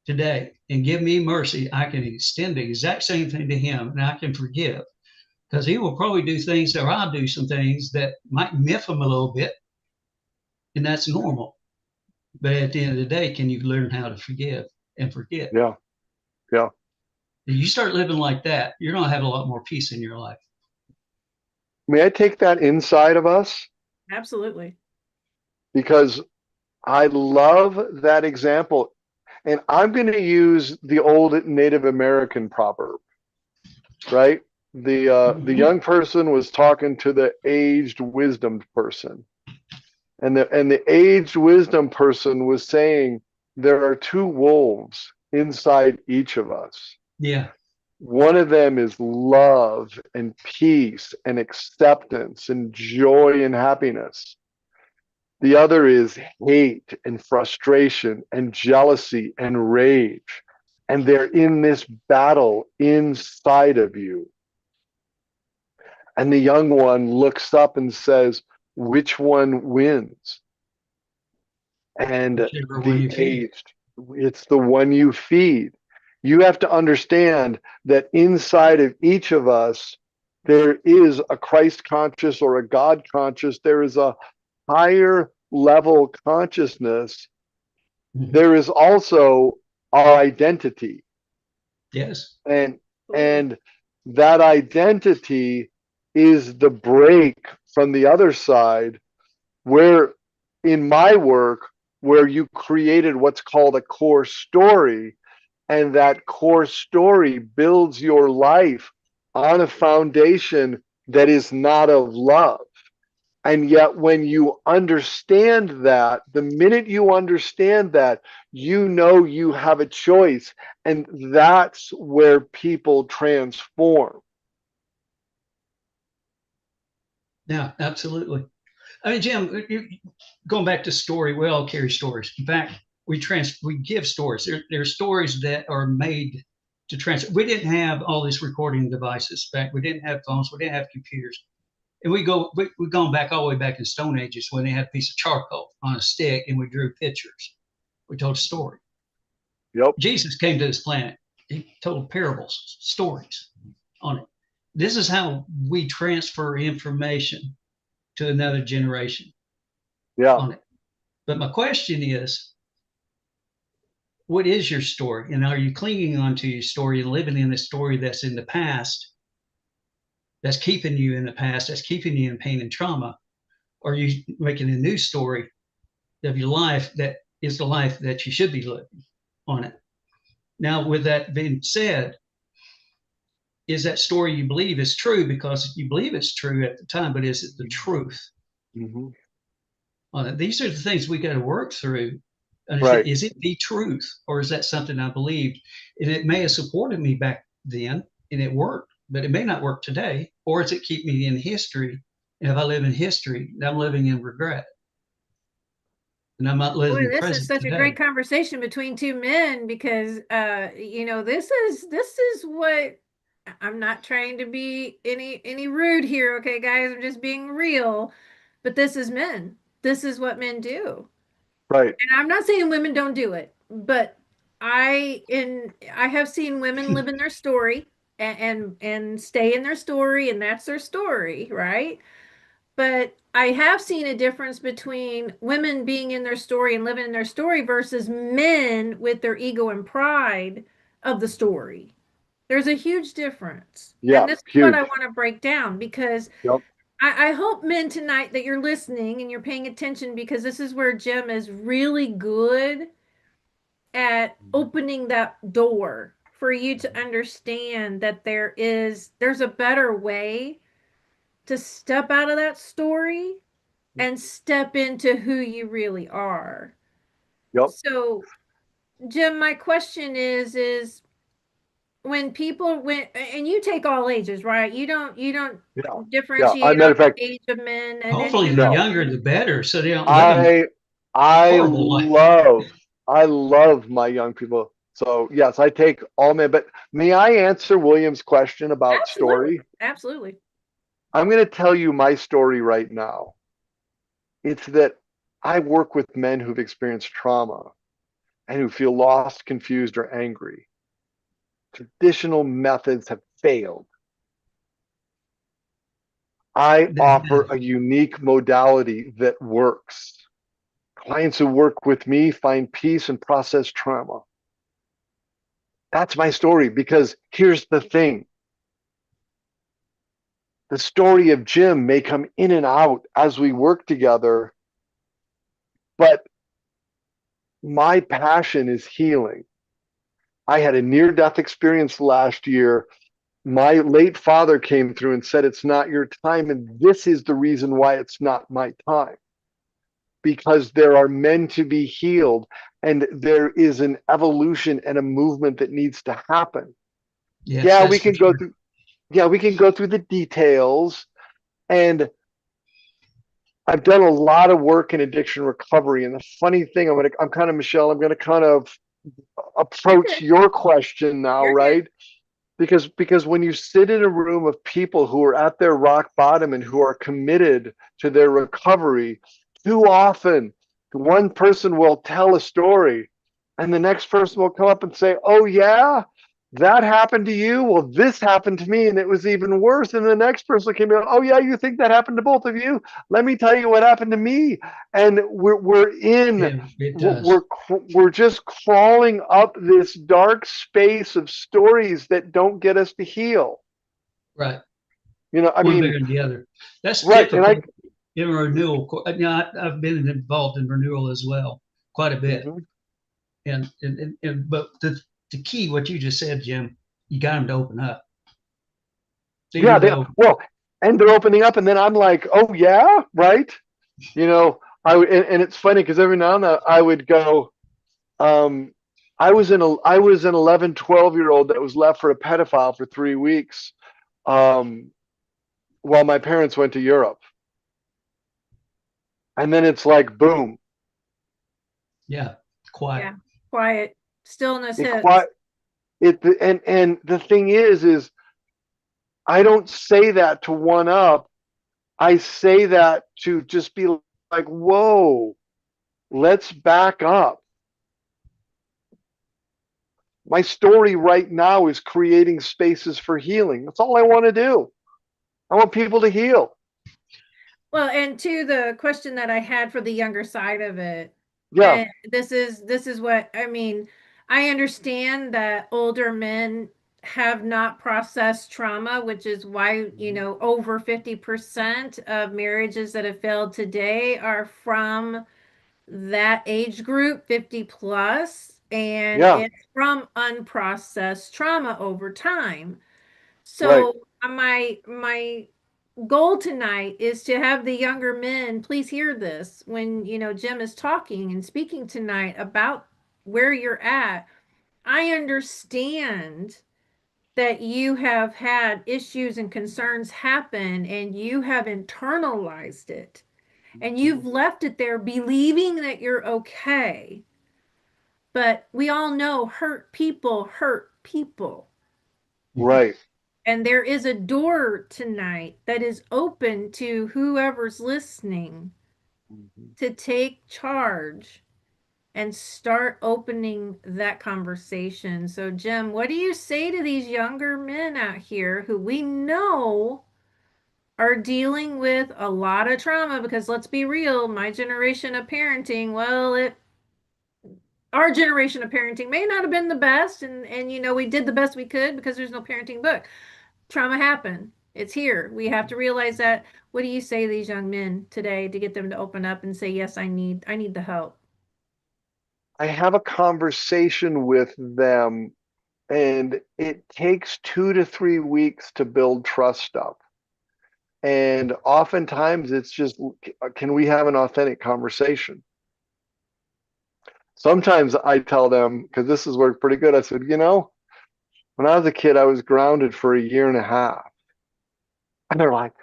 today and give me mercy, I can extend the exact same thing to him, and I can forgive, because he will probably do things, or I'll do some things that might miff him a little bit, and that's normal. But at the end of the day, can you learn how to forgive and forget? Yeah. Yeah. If you start living like that, you're going to have a lot more peace in your life. May I take that inside of us? Absolutely. Because I love that example. And I'm going to use the old Native American proverb, right? The young person was talking to the aged wisdom person. And the aged wisdom person was saying, there are two wolves inside each of us. Yeah. One of them is love and peace and acceptance and joy and happiness. The other is hate and frustration and jealousy and rage. And they're in this battle inside of you. And the young one looks up and says, which one wins? And the aged, it's the one you feed. You have to understand that inside of each of us, there is a Christ conscious or a God conscious. There is a higher level consciousness. Mm-hmm. There is also our identity. Yes. And that identity is the break from the other side, where in my work, where you created what's called a core story, and that core story builds your life on a foundation that is not of love. And yet, when you understand that, the minute you understand that, you know you have a choice. And that's where people transform. Yeah, absolutely. I mean, Jim, going back to story, we all carry stories. In fact, we give stories. There's stories that are made to transfer. We didn't have all these recording devices back. We didn't have phones. We didn't have computers. And we've gone back all the way back in Stone Ages when they had a piece of charcoal on a stick and we drew pictures. We told a story. Yep. Jesus came to this planet. He told parables, stories on it. This is how we transfer information to another generation on it. But my question is, what is your story? And are you clinging onto your story and living in a story that's in the past, that's keeping you in the past, that's keeping you in pain and trauma? Or are you making a new story of your life that is the life that you should be living on it? Now, with that being said, is that story you believe is true because you believe it's true at the time, but is it the truth? Mm-hmm. On it? These are the things we got to work through. Right. Is it the truth, or is that something I believed? And it may have supported me back then and it worked, but it may not work today. Or does it keep me in history? And if I live in history, I'm living in regret. And I'm not Boy, living this is present such a great today. conversation between two men because this is what I'm not trying to be any rude here, okay, guys? I'm just being real. But this is men. This is what men do. Right. And I'm not saying women don't do it, but I have seen women live in their story and stay in their story, and that's their story, right? But I have seen a difference between women being in their story and living in their story versus men with their ego and pride of the story. There's a huge difference. Yeah. And this is what I Huge. want to break down because Yep. I hope men tonight that you're listening and you're paying attention because this is where Jim is really good at opening that door for you to understand that there's a better way to step out of that story and step into who you really are. Yep. So, Jim, my question is when people and you take all ages, right? You don't Yeah. Yeah. differentiate Matter on of fact, the age of men Hopefully, the no. younger, the better, so they don't live in I I horrible life. love my young people. So yes, I take all men. But may I answer William's question about absolutely, story? absolutely. I'm going to tell you my story right now. It's that I work with men who've experienced trauma and who feel lost, confused, or angry. Traditional methods have failed. I offer a unique modality that works. Clients who work with me find peace and process trauma. That's my story because here's the thing. The story of Jim may come in and out as we work together, but my passion is healing. I had a near death experience last year. My late father came through and said, "It's not your time." And this is the reason why it's not my time. Because there are men to be healed and there is an evolution and a movement that needs to happen. Yes, Yeah, that's we for can go sure. through, yeah, we can go through the details. And I've done a lot of work in addiction recovery. And the funny thing, I'm kind of Michelle, I'm going to kind of You're approach good. your question now, You're good. right? Because when you sit in a room of people who are at their rock bottom and who are committed to their recovery, too often one person will tell a story and the next person will come up and say, "Oh yeah, that happened to you? Well, this happened to me and it was even worse." And the next person came in, "Oh yeah, you think that happened to both of you? Let me tell you what happened to me." And Yeah, it we're does. we're just crawling up this dark space of stories that don't get us to heal. Right. I One mean, bigger than the other. That's right. And typical in renewal. I've been involved in renewal as well, quite a bit. Mhm. And but the key, what you just said, Jim, you got them to open up. Yeah, Even though, well, and they're opening up, and then I'm like, oh yeah, right. And it's funny because every now and then I would go, I was an 11, 12-year-old that was left for a pedophile for 3 weeks, while my parents went to Europe. And then it's like, boom. Yeah. Quiet. Yeah. Quiet. Stillness It hits. quite it and the thing is I don't say that to one up. I say that to just be like, whoa, let's back up. My story right now is creating spaces for healing. That's all I want to do. I want people to heal. Well, and to the question that I had for the younger side of it, Yeah. and this is what I mean. I understand that older men have not processed trauma, which is why, over 50% of marriages that have failed today are from that age group, 50 plus, and Yeah. it's from unprocessed trauma over time. Right. So my goal tonight is to have the younger men please hear this when Jim is talking and speaking tonight about where you're at. I understand that you have had issues and concerns happen and you have internalized it and you've left it there believing that you're okay. But we all know hurt people hurt people. Right. And there is a door tonight that is open to whoever's listening to take charge and start opening that conversation. So, Jim, what do you say to these younger men out here who we know are dealing with a lot of trauma? Because let's be real, my generation of parenting, well, our generation of parenting may not have been the best, and we did the best we could because there's no parenting book. Trauma happened. It's here. We have to realize that. What do you say to these young men today to get them to open up and say, yes, I need the help? I have a conversation with them, and it takes 2 to 3 weeks to build trust up. And oftentimes it's just, can we have an authentic conversation? Sometimes I tell them, because this has worked pretty good, I said, when I was a kid, I was grounded for a year and a half. And they're like,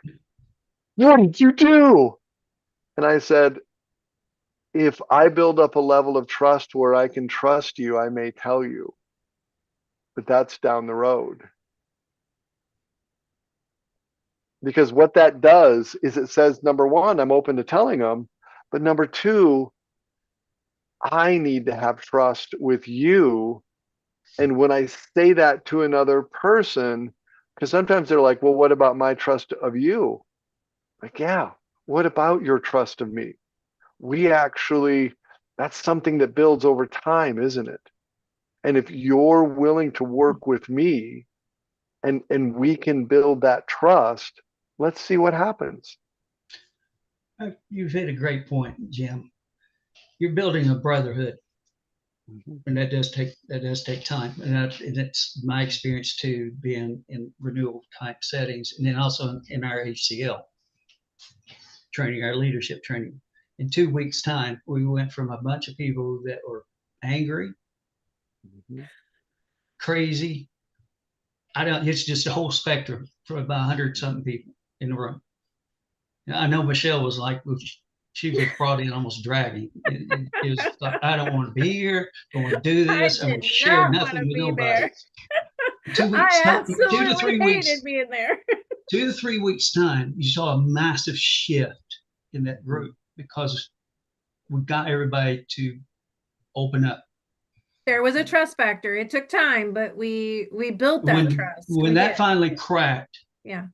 what did you do? And I said, if I build up a level of trust where I can trust you, I may tell you, but that's down the road. Because what that does is it says, number one, I'm open to telling them, but number two, I need to have trust with you. And when I say that to another person, because sometimes they're like, well, what about my trust of you? Like, yeah, what about your trust of me? That's something that builds over time, isn't it? And if you're willing to work with me and we can build that trust, let's see what happens. You've hit a great point, Jim. You're building a brotherhood, and that does take time. And that's my experience too, being in renewal type settings, and then also in our HCL training, our leadership training. In 2 weeks' time, we went from a bunch of people that were angry, crazy. It's just a whole spectrum for about 100 something people in the room. I know Michelle was like, she was brought in almost dragging. It was like, I don't want to be here. I don't want to do I this. I did want to share not want nothing to with be nobody. there. 2 weeks, I 2 to 3 absolutely weeks, hated being there. 2 to 3 weeks time, you saw a massive shift in that group because we got everybody to open up. There was a trust factor. It took time, but we built that trust. When We that did. finally cracked, Yeah.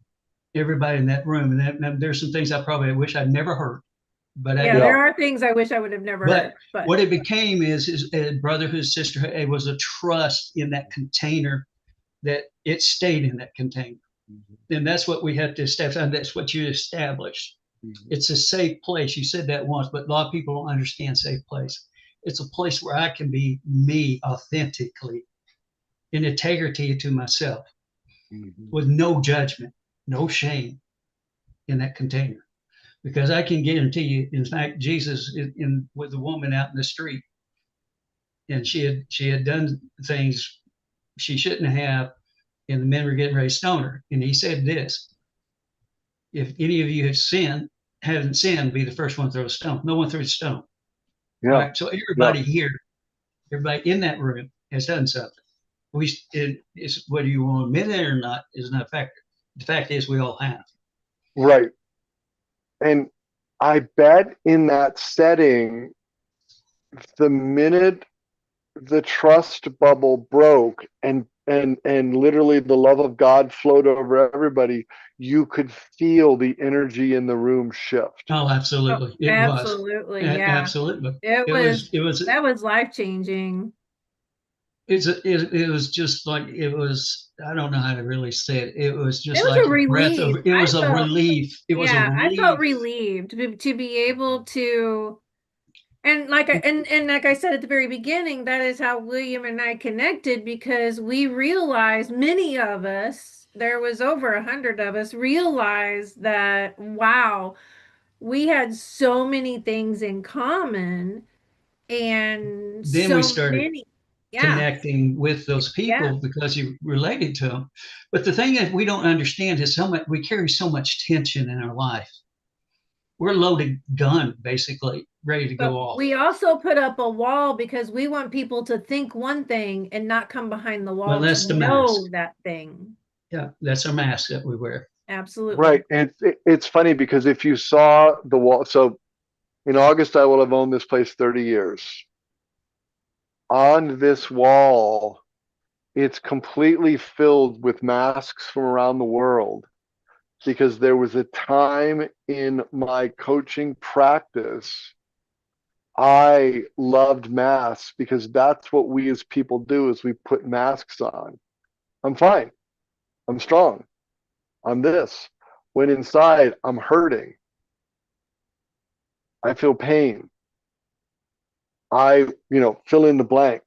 everybody in that room, and there's some things I probably wish I'd never heard, but I Yeah, did. there are things I wish I would have never heard. But what it became is a brotherhood, sisterhood. It was a trust in that container, that it stayed in that container. And that's what we had to establish. And that's what you established. It's a safe place. You said that once, but a lot of people don't understand safe place. It's a place where I can be me authentically, in integrity to myself, with no judgment, no shame. in that container. Because I can guarantee you, in fact, Jesus with the woman out in the street, and she had done things she shouldn't have, and the men were getting ready to stone her. And he said this: if any of you haven't sinned, be the first one to throw a stone. No one threw a stone. Yeah. Right. So Yeah. everybody in that room has done something. It's whether you want to admit it or not is not a factor. The fact is we all have. Right. And I bet in that setting, the minute the trust bubble broke and literally the love of God flowed over everybody, you could feel the energy in the room shift. Oh, absolutely. It was. Absolutely. Yeah. Absolutely. It was that was life changing. It was just like it was. I don't know how to really say it. It was just It was like a a breath relief. of. It was a relief. It was a Yeah, I felt relief. relieved to be able to, and like I said at the very beginning, that is how William and I connected, because we realized, many of us, there was over 100 of us, realized that, wow, we had so many things in common, and Then we so started many, yeah, connecting with those yeah. people because you related to them. But the thing that we don't understand is we carry so much tension in our life. We're a loaded gun, basically, ready to go But off. we also put up a wall because we want people to think one thing and not come behind the Well, wall that's the to mask. know that thing. Yeah, that's our mask that we wear. Absolutely. Right. And it's funny because if you saw the wall, so in August, I will have owned this place 30 years. On this wall, it's completely filled with masks from around the world, because there was a time in my coaching practice I loved masks, because that's what we as people do, is we put masks on. I'm fine. I'm strong. I'm this. When inside I'm hurting. I feel pain. Fill in the blank.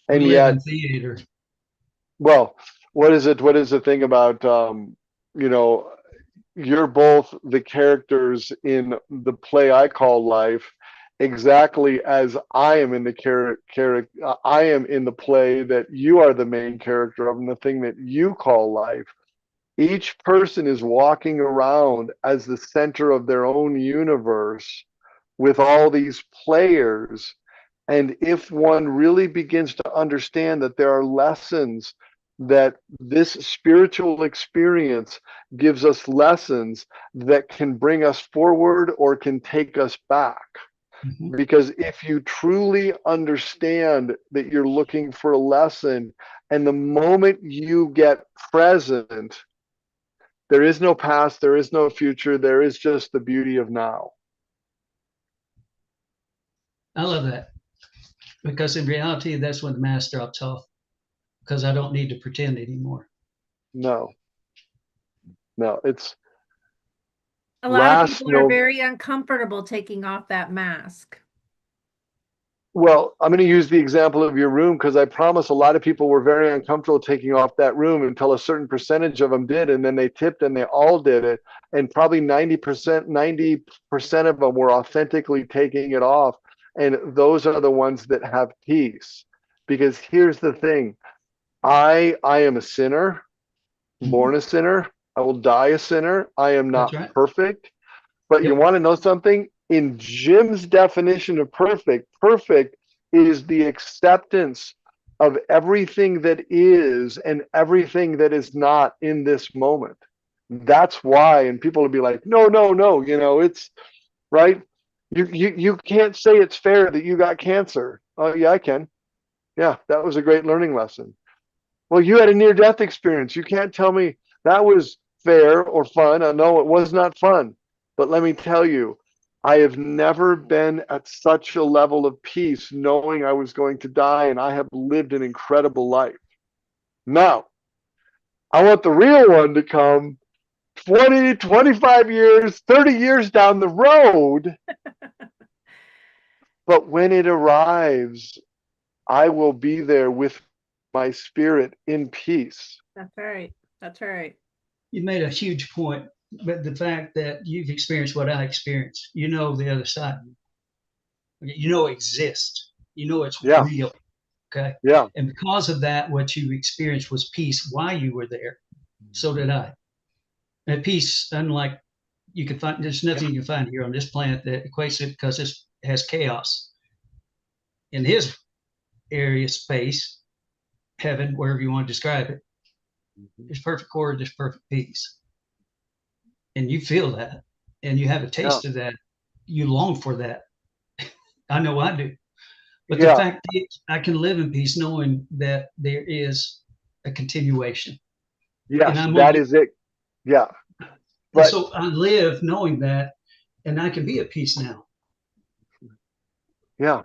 We And live yet, in theater. well, what is it? What is the thing about, you know, you're both the characters in the play I call life, exactly as I am in the character. I am in the play that you are the main character of, and the thing that you call life. Each person is walking around as the center of their own universe with all these players. And if one really begins to understand that there are lessons, that this spiritual experience gives us lessons that can bring us forward or can take us back. Mm-hmm. Because if you truly understand that you're looking for a lesson, and the moment you get present, there is no past, there is no future, there is just the beauty of now. I love that because in reality, that's when the mask drops off because I don't need to pretend anymore. No, it's A lot of last people are no. very uncomfortable taking off that mask. Well, I'm going to use the example of your room, because I promise a lot of people were very uncomfortable taking off that room until a certain percentage of them did, and then they tipped and they all did it, and probably 90% of them were authentically taking it off, and those are the ones that have peace. Because here's the thing, I am a sinner, born a sinner. I will die a sinner. I am not That's right. perfect. But you Yep. want to know something? In Jim's definition of perfect is the acceptance of everything that is and everything that is not in this moment. That's why, and people will be like, no, it's right. You can't say it's fair that you got cancer. Oh yeah, I can. Yeah, that was a great learning lesson. Well, you had a near-death experience. You can't tell me that was fair or fun. I know it was not fun. But let me tell you, I have never been at such a level of peace knowing I was going to die, and I have lived an incredible life. Now, I want the real one to come 20, 25 years, 30 years down the road. But when it arrives, I will be there with my spirit in peace. That's right. That's right. You made a huge point but the fact that you've experienced what I experienced, you know the other side. You know it exists. You know it's Yeah. real. Okay. Yeah. And because of that, what you experienced was peace while you were there. So did I. And peace, unlike you can find, there's nothing you can find here on this planet that equates it because it has chaos. In his area, space, heaven, wherever you want to describe it, there's perfect order, there's perfect peace. And you feel that and you have a taste of that. You long for that. I know I do. But the fact that I can live in peace knowing that there is a continuation. Yes, and that is it. Yeah. But so I live knowing that, and I can be at peace now. Yeah.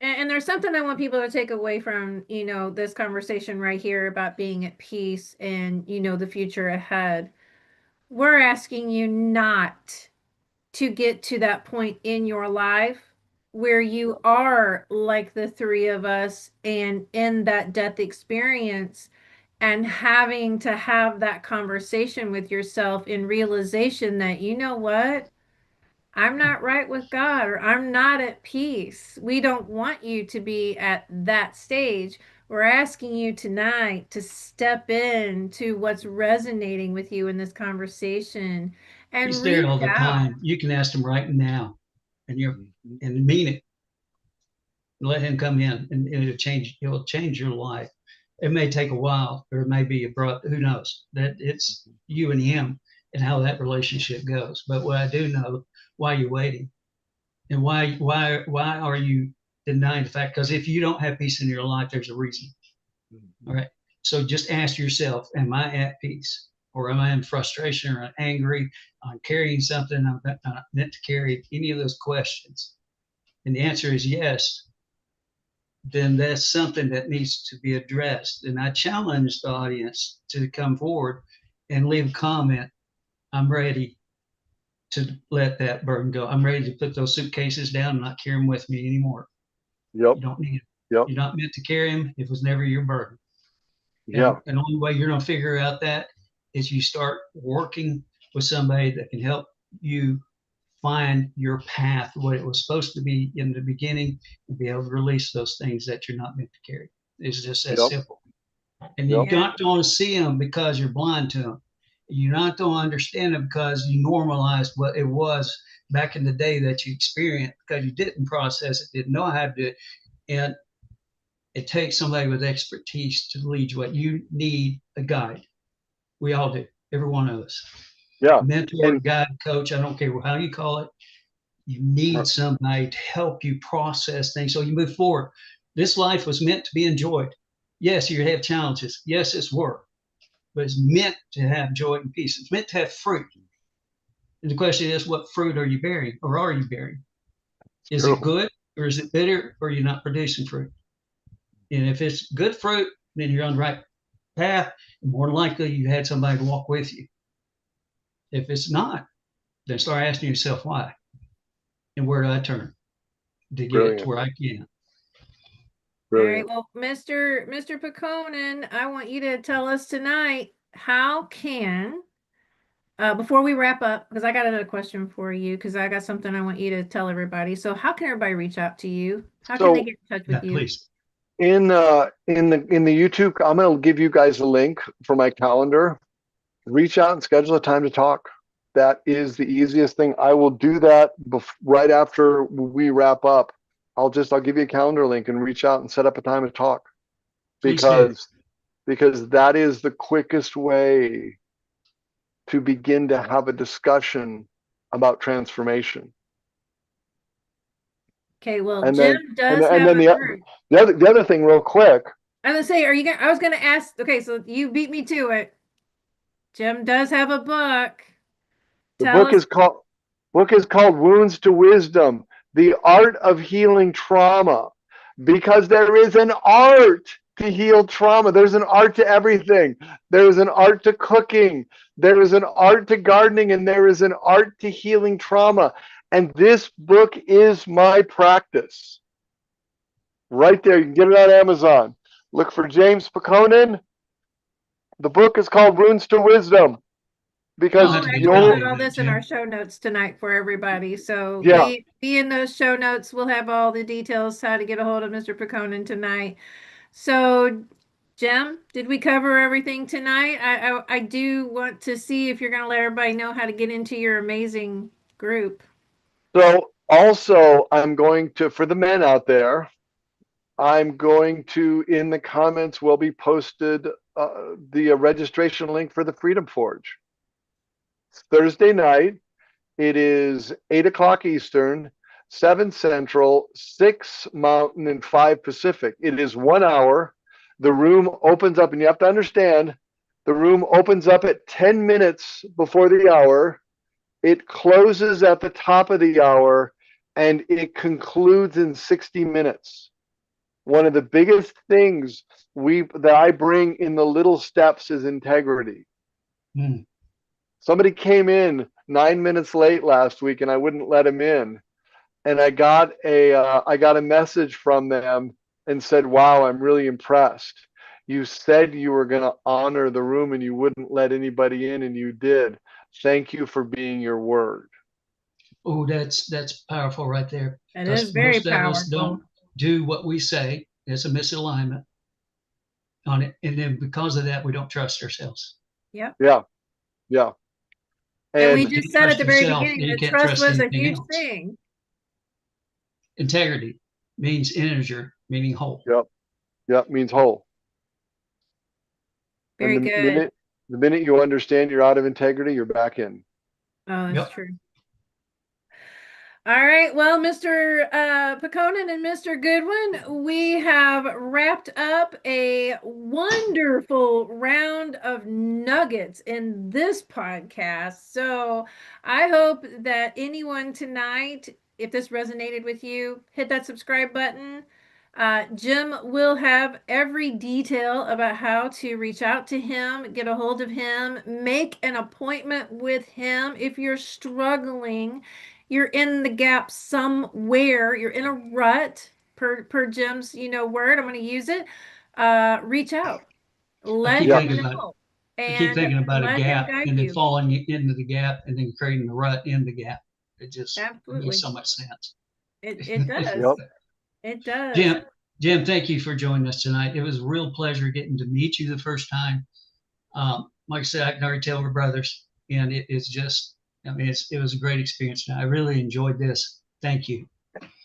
And there's something I want people to take away from, this conversation right here about being at peace and, the future ahead. We're asking you not to get to that point in your life where you are like the three of us and in that death experience and having to have that conversation with yourself in realization that, you know what? I'm not right with God or I'm not at peace. We don't want you to be at that stage. We're asking you tonight to step into what's resonating with you in this conversation and He's there reach all the out. time. You can ask him right now, and and mean it. Let him come in, and it'll change. It will change your life. It may take a while, or it may be abrupt. Who knows? That it's you and him, and how that relationship goes. But what I do know, why you're waiting, and why are you denying the fact? Because if you don't have peace in your life, there's a reason. All right. So just ask yourself, am I at peace? Or am I in frustration or angry? I'm carrying something I'm not meant to carry. Any of those questions. And the answer is yes. Then that's something that needs to be addressed. And I challenge the audience to come forward and leave a comment. I'm ready to let that burden go. I'm ready to put those suitcases down and not carry them with me anymore. Yep. You don't need them. Yep. You're not meant to carry them. It was never your burden. Yeah. And the only way you're going to figure out that is you start working with somebody that can help you find your path, what it was supposed to be in the beginning, and be able to release those things that you're not meant to carry. It's just that simple. And you don't want to see them because you're blind to them. You not don't understand them because you normalized what it was back in the day that you experienced because you didn't process it, didn't know how to do it. And it takes somebody with expertise to lead you. What you need a guide. We all do. Every one of us. Yeah. Mentor, guide, coach. I don't care how you call it. You need somebody to help you process things so you move forward. This life was meant to be enjoyed. Yes, you have challenges. Yes, it's work, but it's meant to have joy and peace. It's meant to have fruit. And the question is, what fruit are you bearing, or are you bearing? Is it good, or is it bitter, or you're not producing fruit? And if it's good fruit, then you're on the right path. And more than likely, you had somebody to walk with you. If it's not, then start asking yourself why, and where do I turn to get to where I can. Brilliant. All right. Well, Mr. Pehkonen, I want you to tell us tonight, how can, before we wrap up, because I got another question for you, because I got something I want you to tell everybody. So how can everybody reach out to you? How can they get in touch with you? Please. In the YouTube, I'm going to give you guys a link for my calendar. Reach out and schedule a time to talk. That is the easiest thing. I will do that right after we wrap up. I'll give you a calendar link and reach out and set up a time to talk, because that is the quickest way to begin to have a discussion about transformation. Okay, well, Jim does have the other thing, real quick. I was gonna say, I was gonna ask. Okay, so you beat me to it. Jim does have a book. The book is called Wounds to Wisdom: The Art of Healing Trauma. Because there is an art to heal trauma. There's an art to everything. There is an art to cooking. There is an art to gardening, and there is an art to healing trauma. And this book is my practice. Right there. You can get it on Amazon. Look for James Pehkonen. The book is called Wounds to Wisdom. because We'll actually you're, put all this in our show notes tonight for everybody. So yeah. be in those show notes. We'll have all the details how to get a hold of Mr. Pehkonen tonight. So, Jim, did we cover everything tonight? I do want to see if you're going to let everybody know how to get into your amazing group. So also, I'm going to, for the men out there, I'm going to, in the comments, will be posted the registration link for the Freedom Forge. It's Thursday night. It is 8 o'clock Eastern, 7 Central, 6 Mountain, and 5 Pacific. It is 1 hour. The room opens up, and you have to understand, the room opens up at 10 minutes before the hour. It closes at the top of the hour, and it concludes in 60 minutes. One of the biggest things that I bring in the little steps is integrity. Mm. Somebody came in 9 minutes late last week, and I wouldn't let him in. And I got a message from them and said, "Wow, I'm really impressed. You said you were going to honor the room, and you wouldn't let anybody in, and you did. Thank you for being your word." Oh, that's powerful right there. That Because is very most of us powerful. don't do what we say. There's a misalignment on it, and then because of that, we don't trust ourselves. Yep. Yeah, yeah. And we And just said at the very yourself, beginning you that can't trust trust was a anything huge else. thing. Integrity means integer, meaning whole. yep, means whole. Very And good. the minute you understand you're out of integrity, you're back in. Oh, that's Yep. true. All right. Well, Mr. Pehkonen and Mr. Goodwin, we have wrapped up a wonderful round of nuggets in this podcast. So I hope that anyone tonight, if this resonated with you, hit that subscribe button. Jim will have every detail about how to reach out to him, get a hold of him, make an appointment with him if you're struggling. You're in the gap somewhere. You're in a rut. Per Jim's, word. I'm going to use it. Reach out. I Let keep Yeah. him thinking about know, I keep and thinking about a let him gap guide and then you. falling into the gap and then creating the rut in the gap. It just Absolutely, makes so much sense. it does. Yep. It does. Jim, thank you for joining us tonight. It was a real pleasure getting to meet you the first time. Like I said, I can already tell we're brothers, and it's just, I mean, it was a great experience. I really enjoyed this. Thank you.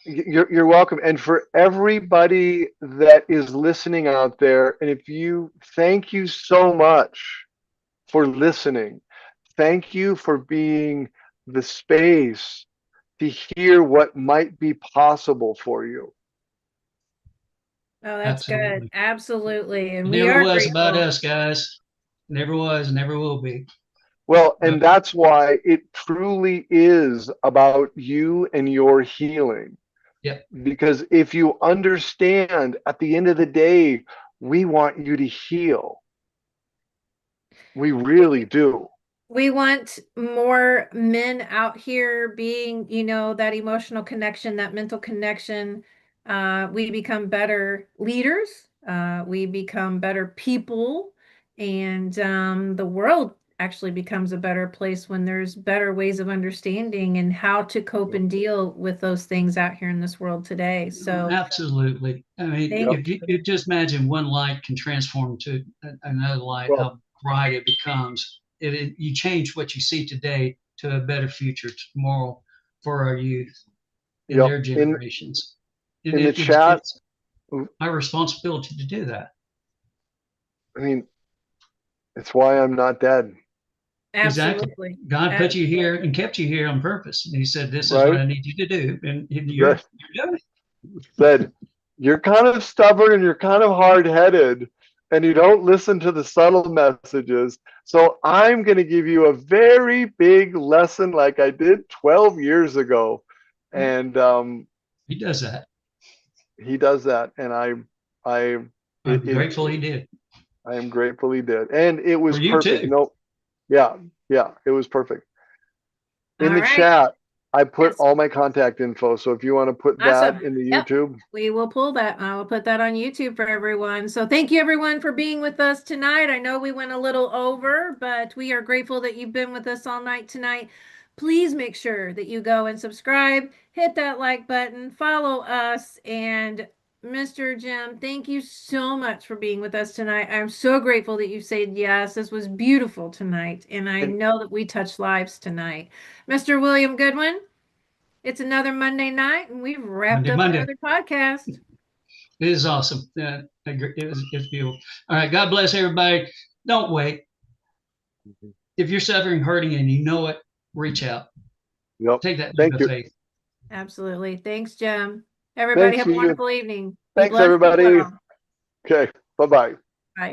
You're welcome. And for everybody that is listening out there, and thank you so much for listening. Thank you for being the space to hear what might be possible for you. Oh, that's good. Absolutely. Absolutely. And It we never are was about grateful. us, guys. Never was, never will be. Well, But and that's why it truly is about you and your healing. Yep. Because if you understand, at the end of the day, we want you to heal. We really do. We want more men out here being, that emotional connection, that mental connection. We become better leaders. We become better people. And the world actually becomes a better place when there's better ways of understanding and how to cope and deal with those things out here in this world today. So absolutely. I mean, thank Yep. if you just imagine one light can transform to another light, Well, how bright it becomes. You change what you see today to a better future tomorrow for our youth and yep. their generations. And In the chat, it's my responsibility to do that. I mean, it's why I'm not dead, Exactly. absolutely. God put you here and kept you here on purpose. And he said, this is what right? I need you to do. And you're That doing it. said, you're kind of stubborn and you're kind of hard-headed and you don't listen to the subtle messages. So I'm going to give you a very big lesson like I did 12 years ago. And He does that. he does that. And I'm grateful he did. I am grateful he did. And it was For you perfect. too. No, yeah, it was perfect. In All the right. chat, I put Yes. all my contact info. So if you want to put that Awesome. in the Yep. YouTube, We will pull that. I will put that on YouTube for everyone. So thank you everyone for being with us tonight. I know we went a little over, but we are grateful that you've been with us all night tonight. Please make sure that you go and subscribe, hit that like button, follow us, and Mr. Jim, thank you so much for being with us tonight. I'm so grateful that you said yes. This was beautiful tonight, and I And- know that we touched lives tonight. Mr. William Goodwin, it's another Monday night, and we've wrapped up Monday. another podcast. It is awesome. It's beautiful. All right. God bless everybody. Don't wait. If you're suffering, hurting, and you know it, reach out. yep. Take that leap Thank of you. faith. Absolutely. Thanks, Jim. Everybody Thanks have a you. wonderful evening. Be Thanks, blessed. Be everybody. well. Okay. Bye-bye.